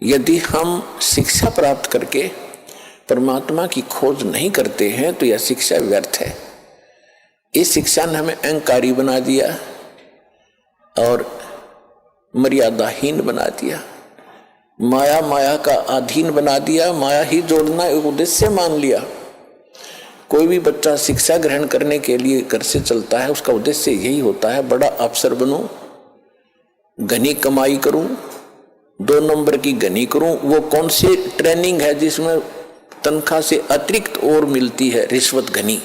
यदि हम शिक्षा प्राप्त करके परमात्मा की खोज नहीं करते हैं तो यह शिक्षा व्यर्थ है। इस शिक्षा ने हमें अहंकारी बना दिया और मर्यादाहीन बना दिया, माया का अधीन बना दिया, माया ही जोड़ना एक उद्देश्य मान लिया। कोई भी बच्चा शिक्षा ग्रहण करने के लिए घर से चलता है, उसका उद्देश्य यही होता है, बड़ा अफसर बनूं, घनी कमाई करूं, 2 नंबर की घनी करूं। वो कौन सी ट्रेनिंग है जिसमें तनख्वाह से अतिरिक्त और मिलती है, रिश्वत घनी।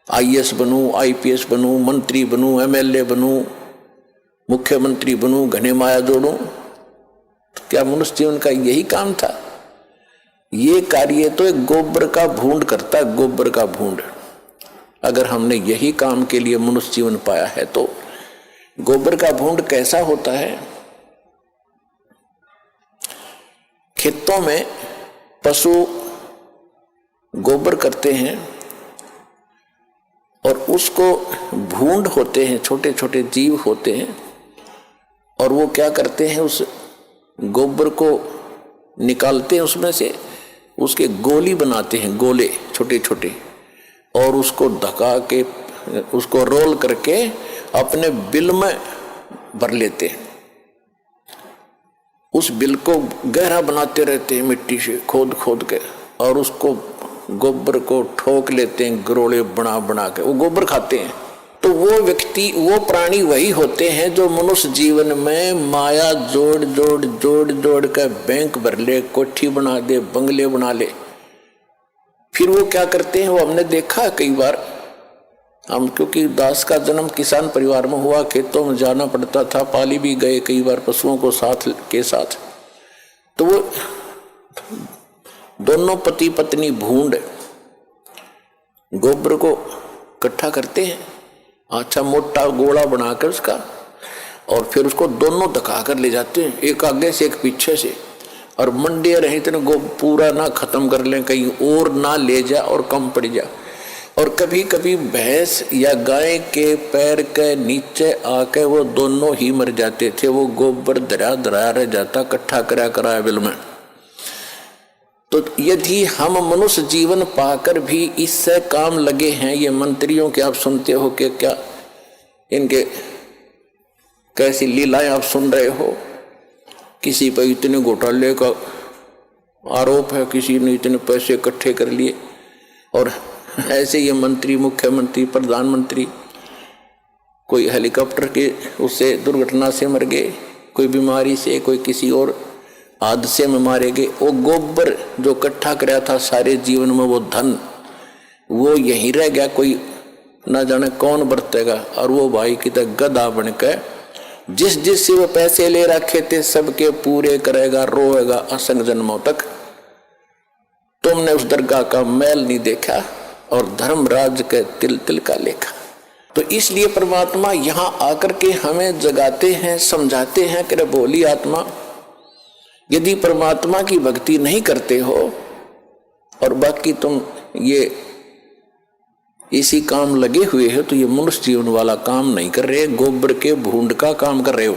IAS बनूं, IPS बनूं, मंत्री बनूं, MLA बनूं, मुख्यमंत्री बनूं, घने माया जोड़ूं। क्या मनुष्य जीवन का यही काम था? ये कार्य तो एक गोबर का भूंड करता है, गोबर का भूंड। अगर हमने यही काम के लिए मनुष्य जीवन पाया है तो गोबर का भूंड कैसा होता है? खेतों में पशु गोबर करते हैं और उसको भूंड होते हैं, छोटे छोटे जीव होते हैं, और वो क्या करते हैं, उस गोबर को निकालते हैं, उसमें से उसके गोली बनाते हैं, गोले छोटे छोटे, और उसको धका के उसको रोल करके अपने बिल में भर लेते हैं। उस बिल को गहरा बनाते रहते हैं मिट्टी से खोद खोद के, और उसको गोबर को ठोक लेते हैं गरोले बना बना के, वो गोबर खाते हैं। तो वो व्यक्ति, वो प्राणी वही होते हैं जो मनुष्य जीवन में माया जोड़ जोड़ जोड़ जोड़ कर बैंक भर ले, कोठी बना दे, बंगले बना ले। फिर वो क्या करते हैं, वो हमने देखा कई बार। हम क्योंकि दास का जन्म किसान परिवार में हुआ, खेतों में जाना पड़ता था, पाली भी गए कई बार पशुओं को साथ के साथ। तो वो दोनों पति पत्नी भूंड गोबर को इकट्ठा करते हैं, अच्छा मोटा गोला बनाकर उसका, और फिर उसको दोनों धका कर ले जाते हैं, एक आगे से एक पीछे से, और मंडे रहे इतने पूरा ना खत्म कर लें, कहीं और ना ले जा और कम पड़ जा। और कभी कभी भैंस या गाय के पैर के नीचे आके वो दोनों ही मर जाते थे, वो गोबर धरा धरा रह जाता, इकट्ठा करा करा बिल में। तो यदि हम मनुष्य जीवन पाकर भी इससे काम लगे हैं, ये मंत्रियों के आप सुनते हो कि क्या इनके कैसी लीलाएं आप सुन रहे हो, किसी पर इतने घोटाले का आरोप है, किसी ने इतने पैसे इकट्ठे कर लिए, और ऐसे ये मंत्री, मुख्यमंत्री, प्रधानमंत्री, कोई हेलीकॉप्टर के उससे दुर्घटना से मर गए, कोई बीमारी से, कोई किसी और हादसे में मारे गए। वो गोबर जो इकट्ठा कराया था सारे जीवन में, वो धन वो यहीं रह गया, कोई ना जाने कौन बरतेगा। और वो भाई की तरह गधा बनकर जिस जिस से वो पैसे ले रखे थे सबके पूरे करेगा, रोएगा असंग जन्मों तक। तुमने उस दरगाह का मैल नहीं देखा और धर्मराज के तिल तिल का लेखा। तो इसलिए परमात्मा यहाँ आकर के हमें जगाते हैं, समझाते हैं कि बोली आत्मा, यदि परमात्मा की भक्ति नहीं करते हो और बाकी तुम ये इसी काम लगे हुए हो, तो ये मनुष्य जीवन वाला काम नहीं कर रहे, गोबर के भूंड का काम कर रहे हो।